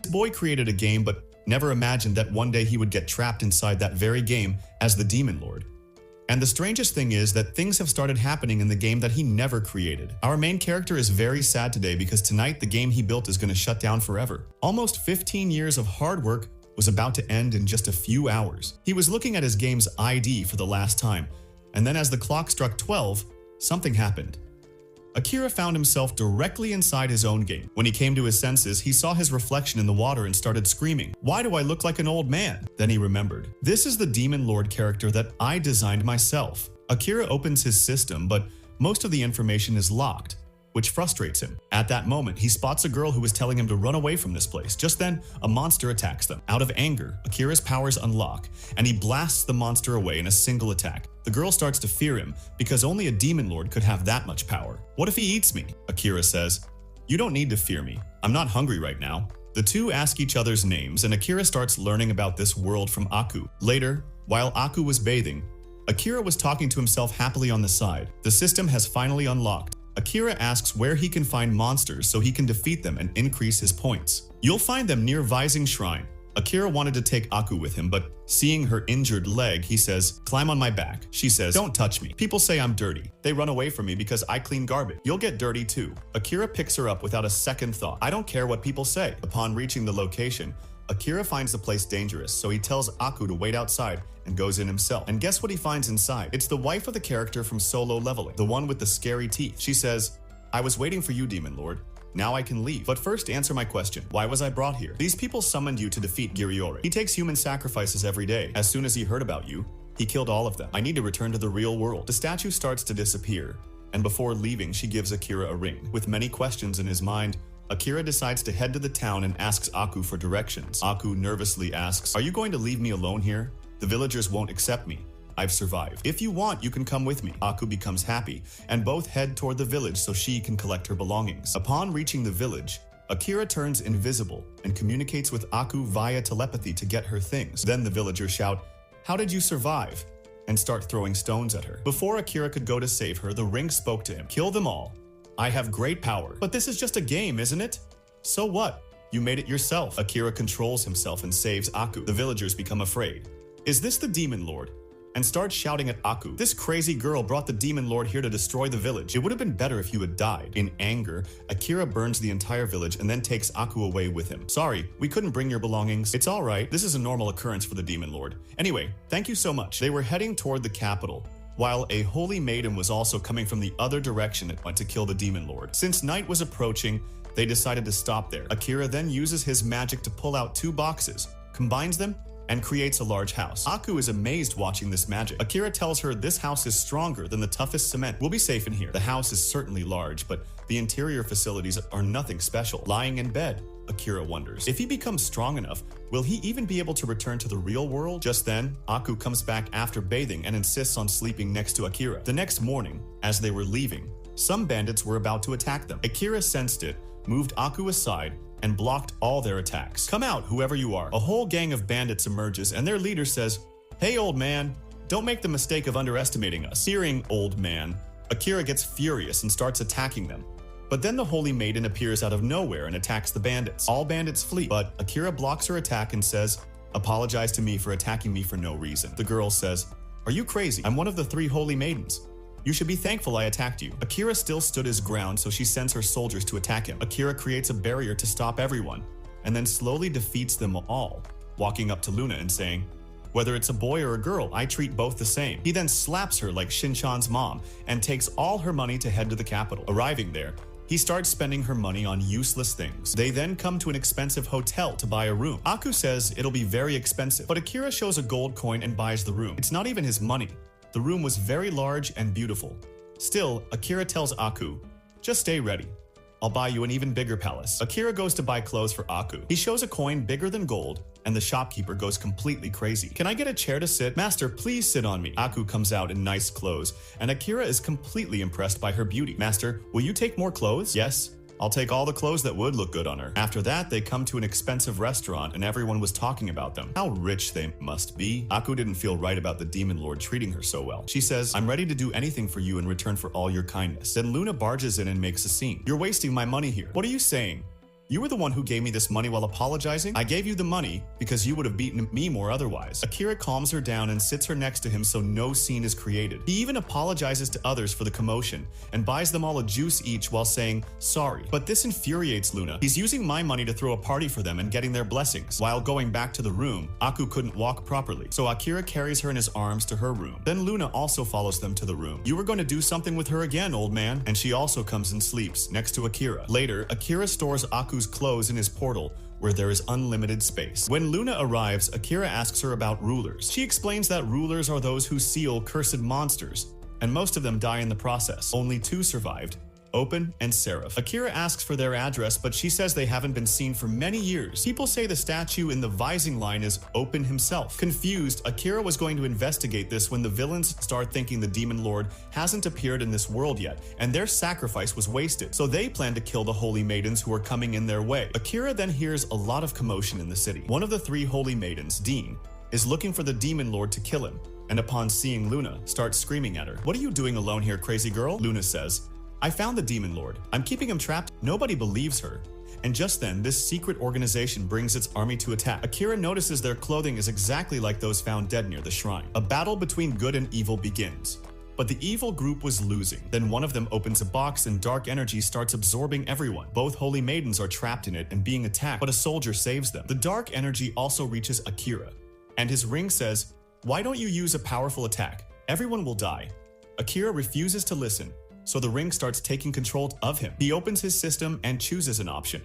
boy created a game but never imagined that one day he would get trapped inside that very game as the Demon Lord. And the strangest thing is that things have started happening in the game that he never created. Our main character is very sad today because tonight the game he built is going to shut down forever. Almost 15 years of hard work was about to end in just a few hours. He was looking at his game's ID for the last time, and then as the clock struck 12, something happened. Akira found himself directly inside his own game. When he came to his senses, he saw his reflection in the water and started screaming, "Why do I look like an old man?" Then he remembered. This is the Demon Lord character that I designed myself. Akira opens his system, but most of the information is locked, which frustrates him. At that moment, he spots a girl who is telling him to run away from this place. Just then, a monster attacks them. Out of anger, Akira's powers unlock, and he blasts the monster away in a single attack. The girl starts to fear him because only a Demon Lord could have that much power. "What if he eats me?" Akira says. "You don't need to fear me. I'm not hungry right now." The two ask each other's names, and Akira starts learning about this world from Aku. Later, while Aku was bathing, Akira was talking to himself happily on the side. The system has finally unlocked. Akira asks where he can find monsters so he can defeat them and increase his points. "You'll find them near Vising Shrine." Akira wanted to take Aku with him, but seeing her injured leg, he says, "Climb on my back." She says, "Don't touch me. People say I'm dirty. They run away from me because I clean garbage. You'll get dirty too." Akira picks her up without a second thought. "I don't care what people say." Upon reaching the location, Akira finds the place dangerous, so he tells Aku to wait outside and goes in himself. And guess what he finds inside? It's the wife of the character from Solo Leveling, the one with the scary teeth. She says, "I was waiting for you, Demon Lord. Now I can leave. But first answer my question. Why was I brought here? These people summoned you to defeat Giriori. He takes human sacrifices every day. As soon as he heard about you, he killed all of them. I need to return to the real world." The statue starts to disappear, and before leaving, she gives Akira a ring. With many questions in his mind, Akira decides to head to the town and asks Aku for directions. Aku nervously asks, "Are you going to leave me alone here? The villagers won't accept me. I've survived. If you want, you can come with me." Aku becomes happy, and both head toward the village so she can collect her belongings. Upon reaching the village, Akira turns invisible and communicates with Aku via telepathy to get her things. Then the villagers shout, "How did you survive?" and start throwing stones at her. Before Akira could go to save her, the ring spoke to him. "Kill them all. I have great power." "But this is just a game, isn't it?" "So what? You made it yourself." Akira controls himself and saves Aku. The villagers become afraid. "Is this the Demon Lord?" and starts shouting at Aku. "This crazy girl brought the Demon Lord here to destroy the village. It would have been better if you had died." In anger, Akira burns the entire village and then takes Aku away with him. "Sorry, we couldn't bring your belongings." "It's all right. This is a normal occurrence for the Demon Lord. Anyway, thank you so much." They were heading toward the capital, while a holy maiden was also coming from the other direction and went to kill the Demon Lord. Since night was approaching, they decided to stop there. Akira then uses his magic to pull out two boxes, combines them, and creates a large house. Aku is amazed watching this magic. Akira tells her this house is stronger than the toughest cement. "We'll be safe in here." The house is certainly large, but the interior facilities are nothing special. Lying in bed, Akira wonders, if he becomes strong enough, will he even be able to return to the real world? Just then, Aku comes back after bathing and insists on sleeping next to Akira. The next morning, as they were leaving, some bandits were about to attack them. Akira sensed it, moved Aku aside, and blocked all their attacks. "Come out, whoever you are." A whole gang of bandits emerges, and their leader says, "Hey, old man, don't make the mistake of underestimating us." Hearing "old man," Akira gets furious and starts attacking them. But then the holy maiden appears out of nowhere and attacks the bandits. All bandits flee, but Akira blocks her attack and says, "Apologize to me for attacking me for no reason." The girl says, "Are you crazy? I'm one of the 3 holy maidens. You should be thankful I attacked you." Akira still stood his ground, so she sends her soldiers to attack him. Akira creates a barrier to stop everyone, and then slowly defeats them all, walking up to Luna and saying, "Whether it's a boy or a girl, I treat both the same." He then slaps her like Shin-chan's mom and takes all her money to head to the capital. Arriving there, he starts spending her money on useless things. They then come to an expensive hotel to buy a room. Aku says it'll be very expensive, but Akira shows a gold coin and buys the room. It's not even his money. The room was very large and beautiful. Still, Akira tells Aku, "Just stay ready. I'll buy you an even bigger palace." Akira goes to buy clothes for Aku. He shows a coin bigger than gold, and the shopkeeper goes completely crazy. "Can I get a chair to sit?" "Master, please sit on me." Aku comes out in nice clothes, and Akira is completely impressed by her beauty. "Master, will you take more clothes?" "Yes. I'll take all the clothes that would look good on her." After that, they come to an expensive restaurant and everyone was talking about them. How rich they must be. Aku didn't feel right about the Demon Lord treating her so well. She says, "I'm ready to do anything for you in return for all your kindness." Then Luna barges in and makes a scene. "You're wasting my money here." "What are you saying? You were the one who gave me this money while apologizing? I gave you the money because you would have beaten me more otherwise. Akira calms her down and sits her next to him so no scene is created. He even apologizes to others for the commotion and buys them all a juice each while saying sorry. But this infuriates Luna. He's using my money to throw a party for them and getting their blessings. While going back to the room, Aku couldn't walk properly, so Akira carries her in his arms to her room. Then Luna also follows them to the room. You were going to do something with her again, old man. And she also comes and sleeps next to Akira. Later, Akira stores Aku's clothes in his portal, where there is unlimited space. When Luna arrives, Akira asks her about rulers. She explains that rulers are those who seal cursed monsters, and most of them die in the process. Only 2 survived, Open and Seraph. Akira asks for their address, but she says they haven't been seen for many years. People say the statue in the vising line is Open himself. Confused, Akira was going to investigate this when the villains start thinking the Demon Lord hasn't appeared in this world yet, and their sacrifice was wasted. So they plan to kill the holy maidens who are coming in their way. Akira then hears a lot of commotion in the city. One of the 3 holy maidens, Dean, is looking for the Demon Lord to kill him, and upon seeing Luna, starts screaming at her. "What are you doing alone here, crazy girl?" Luna says, "I found the Demon Lord. I'm keeping him trapped." Nobody believes her. And just then, this secret organization brings its army to attack. Akira notices their clothing is exactly like those found dead near the shrine. A battle between good and evil begins. But the evil group was losing. Then one of them opens a box and dark energy starts absorbing everyone. Both holy maidens are trapped in it and being attacked, but a soldier saves them. The dark energy also reaches Akira, and his ring says, "Why don't you use a powerful attack? Everyone will die." Akira refuses to listen, so the ring starts taking control of him. He opens his system and chooses an option,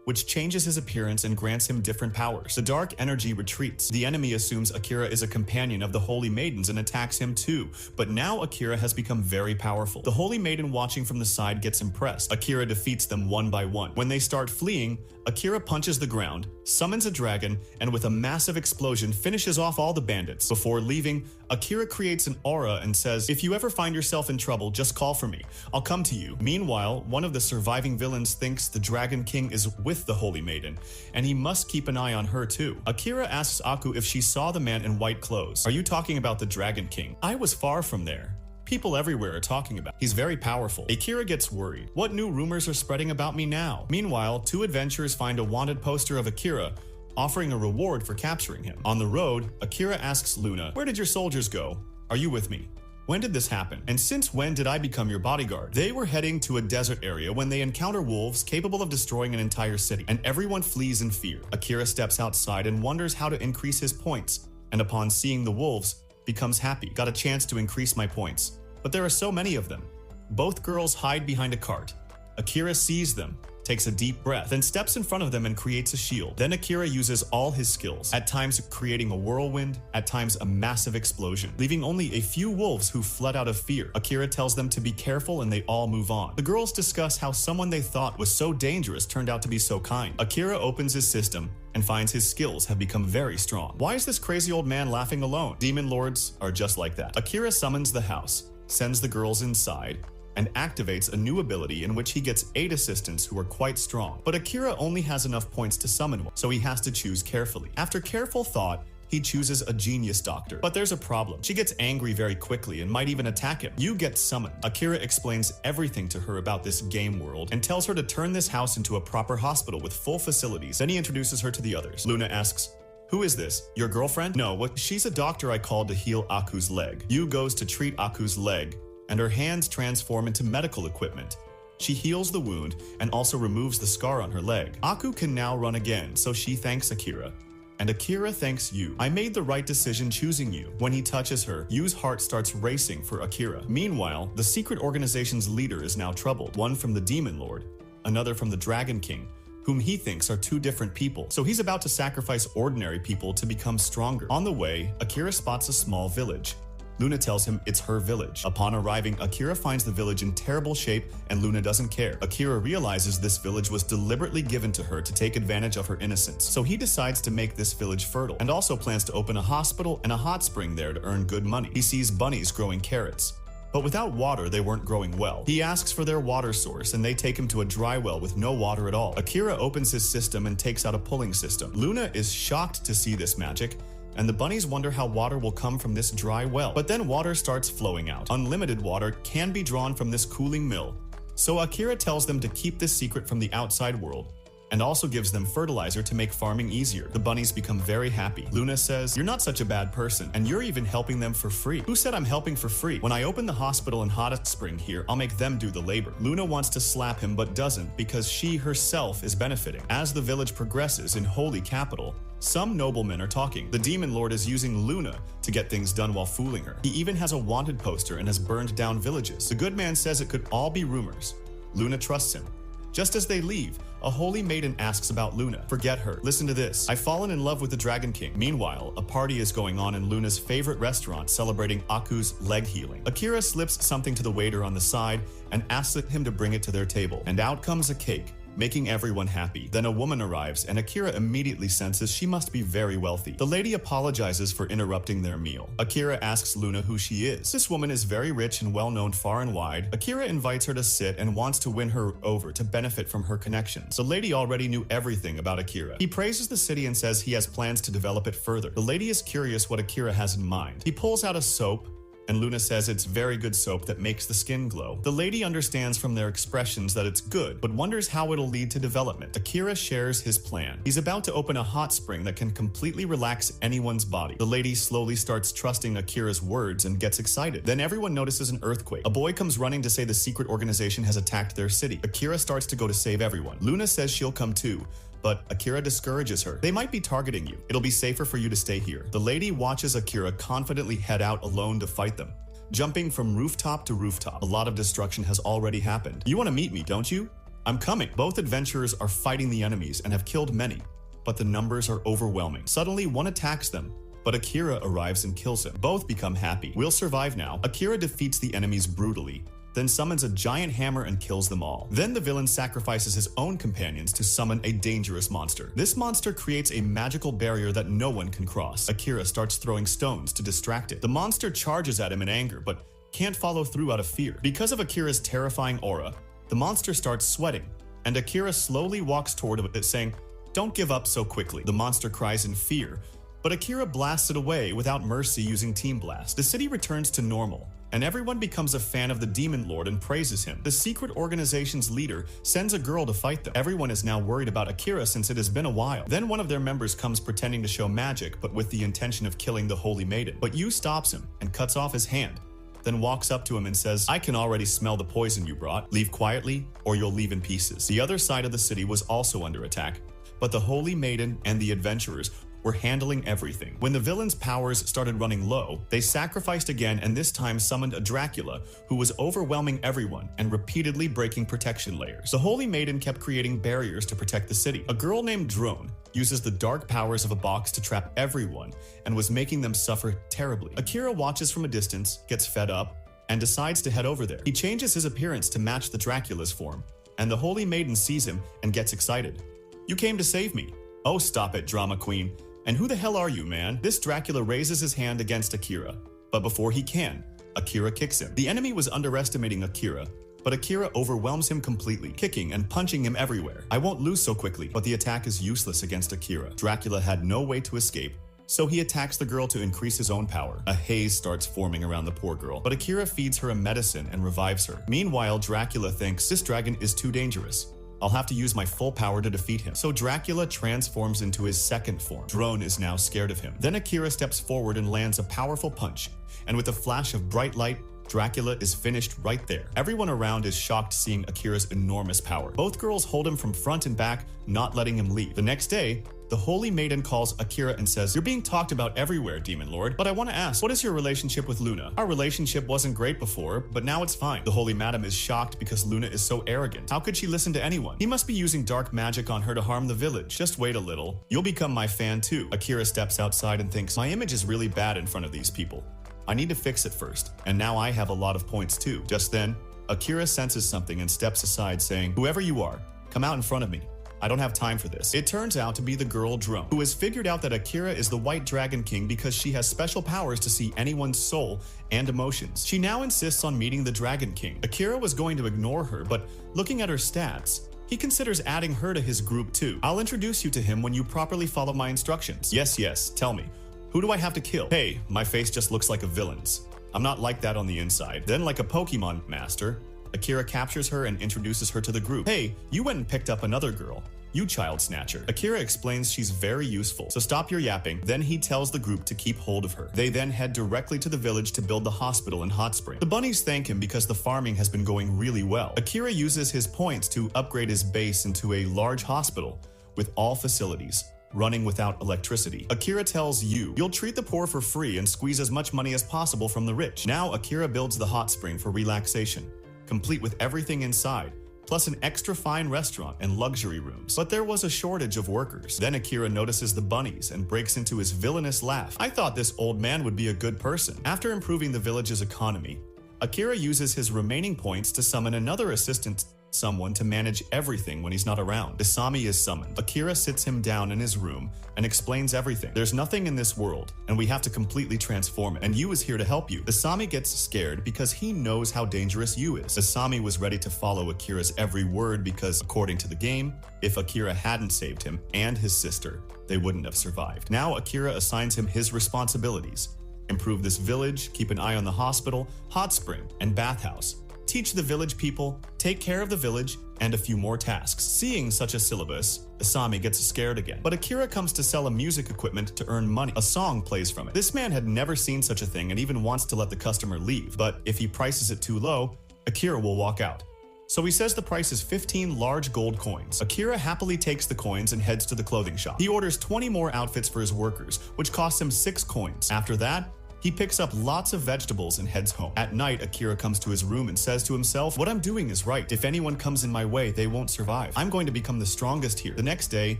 which changes his appearance and grants him different powers. The dark energy retreats. The enemy assumes Akira is a companion of the holy maidens and attacks him too, but now Akira has become very powerful. The holy maiden watching from the side gets impressed. Akira defeats them one by one. When they start fleeing, Akira punches the ground, summons a dragon, and with a massive explosion finishes off all the bandits. Before leaving, Akira creates an aura and says, "If you ever find yourself in trouble, just call for me. I'll come to you." Meanwhile, one of the surviving villains thinks the Dragon King is with the Holy Maiden, and he must keep an eye on her too. Akira asks Aku if she saw the man in white clothes. "Are you talking about the Dragon King? I was far from there. People everywhere are talking about. He's very powerful." Akira gets worried. What new rumors are spreading about me now? Meanwhile, 2 adventurers find a wanted poster of Akira, offering a reward for capturing him. On the road, Akira asks Luna, "Where did your soldiers go? Are you with me? When did this happen? And since when did I become your bodyguard?" They were heading to a desert area when they encounter wolves capable of destroying an entire city, and everyone flees in fear. Akira steps outside and wonders how to increase his points, and upon seeing the wolves, becomes happy. "Got a chance to increase my points. But there are so many of them." Both girls hide behind a cart. Akira sees them, takes a deep breath, then steps in front of them and creates a shield. Then Akira uses all his skills, at times creating a whirlwind, at times a massive explosion, leaving only a few wolves who fled out of fear. Akira tells them to be careful and they all move on. The girls discuss how someone they thought was so dangerous turned out to be so kind. Akira opens his system and finds his skills have become very strong. Why is this crazy old man laughing alone? Demon lords are just like that. Akira summons the house, sends the girls inside, and activates a new ability in which he gets 8 assistants who are quite strong. But Akira only has enough points to summon one, so he has to choose carefully. After careful thought, he chooses a genius doctor. But there's a problem. She gets angry very quickly and might even attack him. You get summoned. Akira explains everything to her about this game world and tells her to turn this house into a proper hospital with full facilities. Then he introduces her to the others. Luna asks, "Who is this? Your girlfriend?" "No, she's a doctor I called to heal Aku's leg." Yu goes to treat Aku's leg, and her hands transform into medical equipment. She heals the wound and also removes the scar on her leg. Aku can now run again, so she thanks Akira. And Akira thanks Yu. "I made the right decision choosing you." When he touches her, Yu's heart starts racing for Akira. Meanwhile, the secret organization's leader is now troubled. One from the Demon Lord, another from the Dragon King, whom he thinks are 2 different people. So he's about to sacrifice ordinary people to become stronger. On the way, Akira spots a small village. Luna tells him it's her village. Upon arriving, Akira finds the village in terrible shape and Luna doesn't care. Akira realizes this village was deliberately given to her to take advantage of her innocence. So he decides to make this village fertile and also plans to open a hospital and a hot spring there to earn good money. He sees bunnies growing carrots, but without water they weren't growing well. He asks for their water source and they take him to a dry well with no water at all. Akira opens his system and takes out a pulling system. Luna is shocked to see this magic, and the bunnies wonder how water will come from this dry well. But then water starts flowing out. Unlimited water can be drawn from this cooling mill. So Akira tells them to keep this secret from the outside world, and also gives them fertilizer to make farming easier. The bunnies become very happy. Luna says, "You're not such a bad person, and you're even helping them for free." "Who said I'm helping for free? When I open the hospital in Hot Spring here, I'll make them do the labor." Luna wants to slap him but doesn't because she herself is benefiting. As the village progresses in Holy Capital, some noblemen are talking. The Demon Lord is using Luna to get things done while fooling her. He even has a wanted poster and has burned down villages. The good man says it could all be rumors. Luna trusts him. Just as they leave, a holy maiden asks about Luna. "Forget her. Listen to this. I've fallen in love with the Dragon King." Meanwhile, a party is going on in Luna's favorite restaurant celebrating Aku's leg healing. Akira slips something to the waiter on the side and asks him to bring it to their table. And out comes a cake, making everyone happy. Then a woman arrives, and Akira immediately senses she must be very wealthy. The lady apologizes for interrupting their meal. Akira asks Luna who she is. This woman is very rich and well known far and wide. Akira invites her to sit and wants to win her over to benefit from her connections. The lady already knew everything about Akira. He praises the city and says he has plans to develop it further. The lady is curious what Akira has in mind. He pulls out a soap, and Luna says it's very good soap that makes the skin glow. The lady understands from their expressions that it's good, but wonders how it'll lead to development. Akira shares his plan. He's about to open a hot spring that can completely relax anyone's body. The lady slowly starts trusting Akira's words and gets excited. Then everyone notices an earthquake. A boy comes running to say the secret organization has attacked their city. Akira starts to go to save everyone. Luna says she'll come too, but Akira discourages her. "They might be targeting you. It'll be safer for you to stay here." The lady watches Akira confidently head out alone to fight them, jumping from rooftop to rooftop. A lot of destruction has already happened. "You want to meet me, don't you? I'm coming." Both adventurers are fighting the enemies and have killed many, but the numbers are overwhelming. Suddenly, one attacks them, but Akira arrives and kills him. Both become happy. "We'll survive now." Akira defeats the enemies brutally, then summons a giant hammer and kills them all. Then the villain sacrifices his own companions to summon a dangerous monster. This monster creates a magical barrier that no one can cross. Akira starts throwing stones to distract it. The monster charges at him in anger, but can't follow through out of fear. Because of Akira's terrifying aura, the monster starts sweating, and Akira slowly walks toward it, saying, "Don't give up so quickly." The monster cries in fear, but Akira blasts it away without mercy using Team Blast. The city returns to normal, and everyone becomes a fan of the Demon Lord and praises him. The secret organization's leader sends a girl to fight them. Everyone is now worried about Akira since it has been a while. Then one of their members comes pretending to show magic, but with the intention of killing the Holy Maiden. But Yu stops him and cuts off his hand, then walks up to him and says, "I can already smell the poison you brought. Leave quietly, or you'll leave in pieces." The other side of the city was also under attack, but the Holy Maiden and the adventurers were handling everything. When the villain's powers started running low, they sacrificed again and this time summoned a Dracula who was overwhelming everyone and repeatedly breaking protection layers. The Holy Maiden kept creating barriers to protect the city. A girl named Drone uses the dark powers of a box to trap everyone and was making them suffer terribly. Akira watches from a distance, gets fed up, and decides to head over there. He changes his appearance to match the Dracula's form, and the Holy Maiden sees him and gets excited. "You came to save me." "Oh, stop it, drama queen. And who the hell are you, man?" This Dracula raises his hand against Akira, but before he can, Akira kicks him. The enemy was underestimating Akira, but Akira overwhelms him completely, kicking and punching him everywhere. "I won't lose so quickly," but the attack is useless against Akira. Dracula had no way to escape, so he attacks the girl to increase his own power. A haze starts forming around the poor girl, but Akira feeds her a medicine and revives her. Meanwhile, Dracula thinks this dragon is too dangerous. "I'll have to use my full power to defeat him." So Dracula transforms into his second form. Drone is now scared of him. Then Akira steps forward and lands a powerful punch, and with a flash of bright light, Dracula is finished right there. Everyone around is shocked seeing Akira's enormous power. Both girls hold him from front and back, not letting him leave. The next day, the Holy Maiden calls Akira and says, "You're being talked about everywhere, Demon Lord, but I want to ask, what is your relationship with Luna?" "Our relationship wasn't great before, but now it's fine." The Holy Madam is shocked because Luna is so arrogant. How could she listen to anyone? He must be using dark magic on her to harm the village. "Just wait a little. You'll become my fan too." Akira steps outside and thinks, "My image is really bad in front of these people. I need to fix it first, and now I have a lot of points too." Just then, Akira senses something and steps aside saying, "Whoever you are, come out in front of me. I don't have time for this." It turns out to be the girl Drone, who has figured out that Akira is the White Dragon King because she has special powers to see anyone's soul and emotions. She now insists on meeting the Dragon King. Akira was going to ignore her, but looking at her stats, he considers adding her to his group too. "I'll introduce you to him when you properly follow my instructions." Yes, tell me. "Who do I have to kill?" "Hey, my face just looks like a villain's. I'm not like that on the inside." Then, like a Pokemon master, Akira captures her and introduces her to the group. "Hey, you went and picked up another girl. You child snatcher. Akira explains she's very useful, so stop your yapping. Then he tells the group to keep hold of her. They then head directly to the village to build the hospital in Hot Spring. The bunnies thank him because the farming has been going really well. Akira uses his points to upgrade his base into a large hospital with all facilities, running without electricity. Akira tells you'll treat the poor for free and squeeze as much money as possible from the rich. Now Akira builds the hot spring for relaxation, complete with everything inside, plus an extra fine restaurant and luxury rooms. But there was a shortage of workers. Then Akira notices the bunnies and breaks into his villainous laugh. I thought this old man would be a good person. After improving the village's economy, Akira uses his remaining points to summon another assistant, someone to manage everything when he's not around. Isami is summoned. Akira sits him down in his room and explains everything. There's nothing in this world, and we have to completely transform it, and Yu is here to help you. Isami gets scared because he knows how dangerous Yu is. Isami was ready to follow Akira's every word because, according to the game, if Akira hadn't saved him and his sister, they wouldn't have survived. Now Akira assigns him his responsibilities. Improve this village, keep an eye on the hospital, hot spring, and bathhouse. Teach the village people, take care of the village, and a few more tasks. Seeing such a syllabus, Isami gets scared again. But Akira comes to sell a music equipment to earn money. A song plays from it. This man had never seen such a thing and even wants to let the customer leave. But if he prices it too low, Akira will walk out. So he says the price is 15 large gold coins. Akira happily takes the coins and heads to the clothing shop. He orders 20 more outfits for his workers, which costs him 6 coins. After that, he picks up lots of vegetables and heads home. At night, Akira comes to his room and says to himself, what I'm doing is right. If anyone comes in my way, they won't survive. I'm going to become the strongest here. The next day,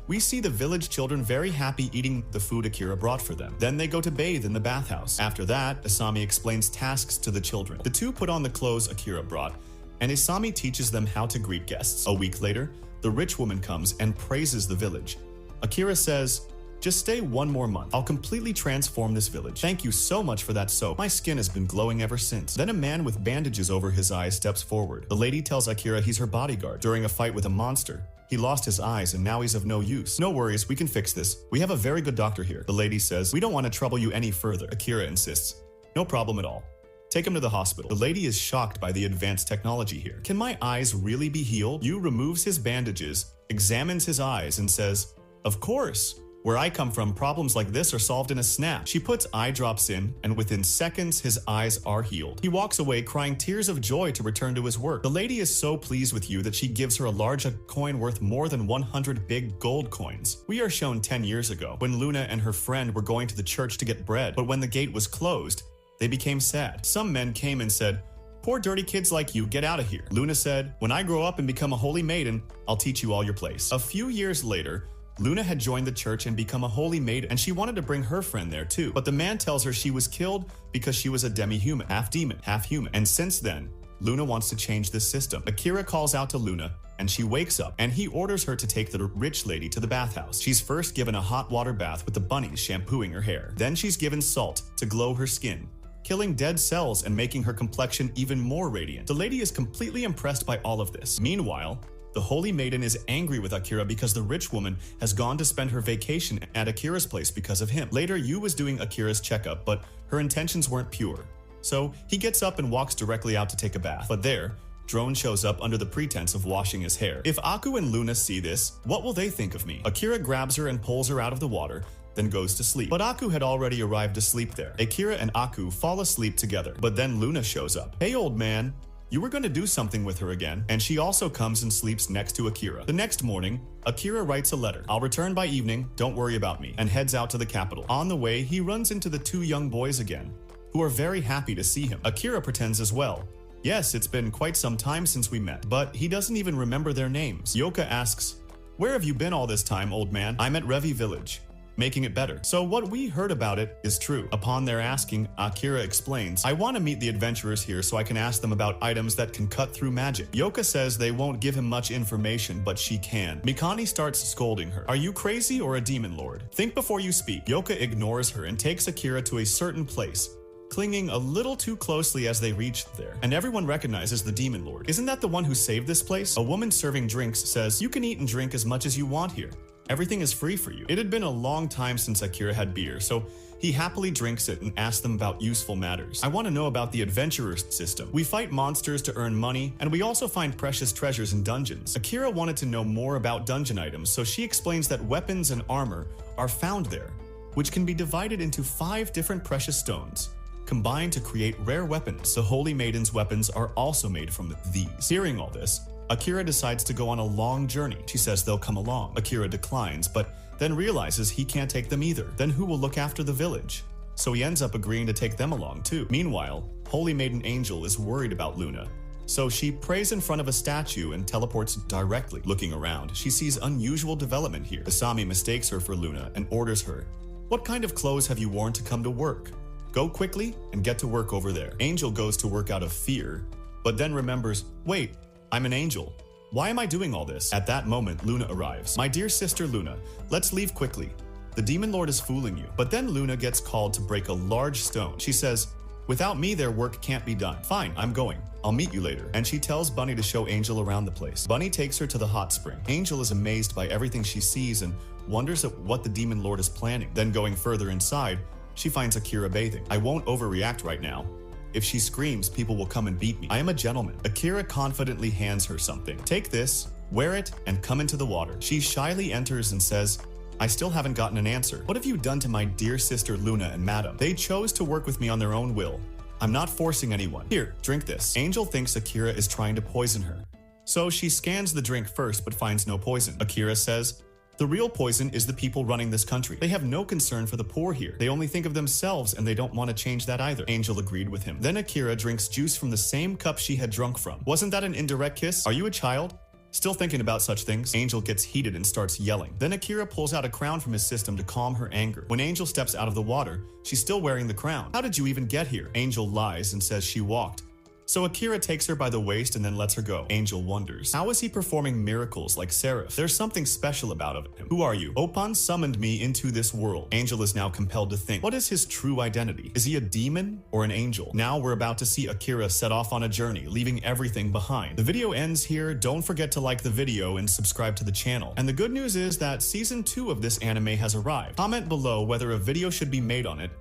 we see the village children very happy eating the food Akira brought for them. Then they go to bathe in the bathhouse. After that, Isami explains tasks to the children. The two put on the clothes Akira brought, and Isami teaches them how to greet guests. A week later, the rich woman comes and praises the village. Akira says, just stay one more month. I'll completely transform this village. Thank you so much for that soap. My skin has been glowing ever since. Then a man with bandages over his eyes steps forward. The lady tells Akira he's her bodyguard. During a fight with a monster, he lost his eyes and now he's of no use. No worries, we can fix this. We have a very good doctor here. The lady says, we don't want to trouble you any further. Akira insists, no problem at all. Take him to the hospital. The lady is shocked by the advanced technology here. Can my eyes really be healed? Yu removes his bandages, examines his eyes, and says, of course. Where I come from, problems like this are solved in a snap. She puts eye drops in, and within seconds, his eyes are healed. He walks away crying tears of joy to return to his work. The lady is so pleased with Yu that she gives her a large coin worth more than 100 big gold coins. We are shown 10 years ago, when Luna and her friend were going to the church to get bread, but when the gate was closed, they became sad. Some men came and said, poor dirty kids like you, get out of here. Luna said, when I grow up and become a holy maiden, I'll teach you all your place. A few years later, Luna had joined the church and become a holy maiden, and she wanted to bring her friend there too. But the man tells her she was killed because she was a demi-human, half demon, half human. And since then, Luna wants to change this system. Akira calls out to Luna, and she wakes up, and he orders her to take the rich lady to the bathhouse. She's first given a hot water bath with the bunnies shampooing her hair. Then she's given salt to glow her skin, killing dead cells and making her complexion even more radiant. The lady is completely impressed by all of this. Meanwhile, the holy maiden is angry with Akira because the rich woman has gone to spend her vacation at Akira's place because of him. Later, Yu was doing Akira's checkup, but her intentions weren't pure. So he gets up and walks directly out to take a bath. But there, Drone shows up under the pretense of washing his hair. If Aku and Luna see this, what will they think of me? Akira grabs her and pulls her out of the water, then goes to sleep. But Aku had already arrived asleep there. Akira and Aku fall asleep together, but then Luna shows up. Hey old man, you were going to do something with her again, and she also comes and sleeps next to Akira. The next morning, Akira writes a letter. I'll return by evening, don't worry about me, and heads out to the capital. On the way, he runs into the two young boys again, who are very happy to see him. Akira pretends as well. Yes, it's been quite some time since we met, but he doesn't even remember their names. Yoka asks, where have you been all this time, old man? I'm at Revi village, making it better. So what we heard about it is true. Upon their asking, Akira explains, I want to meet the adventurers here so I can ask them about items that can cut through magic. Yoka says they won't give him much information, but she can. Mikani starts scolding her. Are you crazy or a demon lord? Think before you speak. Yoka ignores her and takes Akira to a certain place, clinging a little too closely as they reach there. And everyone recognizes the demon lord. Isn't that the one who saved this place? A woman serving drinks says, you can eat and drink as much as you want here. Everything is free for you. It had been a long time since Akira had beer, so he happily drinks it and asks them about useful matters. I want to know about the adventurers system. We fight monsters to earn money, and we also find precious treasures in dungeons. Akira wanted to know more about dungeon items, so she explains that weapons and armor are found there, which can be divided into 5 different precious stones, combined to create rare weapons. The Holy Maiden's weapons are also made from these. Hearing all this, Akira decides to go on a long journey. She says they'll come along. Akira declines, but then realizes he can't take them either. Then who will look after the village? So he ends up agreeing to take them along too. Meanwhile, Holy Maiden Angel is worried about Luna, so she prays in front of a statue and teleports directly. Looking around, she sees unusual development here. Asami mistakes her for Luna and orders her, "What kind of clothes have you worn to come to work? Go quickly and get to work over there." Angel goes to work out of fear, but then remembers, "Wait, I'm an angel. Why am I doing all this?" At that moment, Luna arrives. "My dear sister Luna, let's leave quickly. The Demon Lord is fooling you." But then Luna gets called to break a large stone. She says, "Without me, their work can't be done." "Fine, I'm going. I'll meet you later." And she tells Bunny to show Angel around the place. Bunny takes her to the hot spring. Angel is amazed by everything she sees and wonders at what the Demon Lord is planning. Then going further inside, she finds Akira bathing. "I won't overreact right now. If she screams, people will come and beat me. I am a gentleman." Akira confidently hands her something. "Take this, wear it, and come into the water." She shyly enters and says, "I still haven't gotten an answer. What have you done to my dear sister Luna and Madam? They chose to work with me on their own will. I'm not forcing anyone. Here, drink this." Angel thinks Akira is trying to poison her, so she scans the drink first but finds no poison. Akira says, "The real poison is the people running this country. They have no concern for the poor here. They only think of themselves and they don't want to change that either." Angel agreed with him. Then Akira drinks juice from the same cup she had drunk from. "Wasn't that an indirect kiss? Are you a child? Still thinking about such things?" Angel gets heated and starts yelling. Then Akira pulls out a crown from his system to calm her anger. When Angel steps out of the water, she's still wearing the crown. "How did you even get here?" Angel lies and says she walked. So Akira takes her by the waist and then lets her go. Angel wonders, how is he performing miracles like Seraph? There's something special about him. "Who are you?" "Oppan summoned me into this world." Angel is now compelled to think, what is his true identity? Is he a demon or an angel? Now we're about to see Akira set off on a journey, leaving everything behind. The video ends here. Don't forget to like the video and subscribe to the channel. And the good news is that season 2 of this anime has arrived. Comment below whether a video should be made on it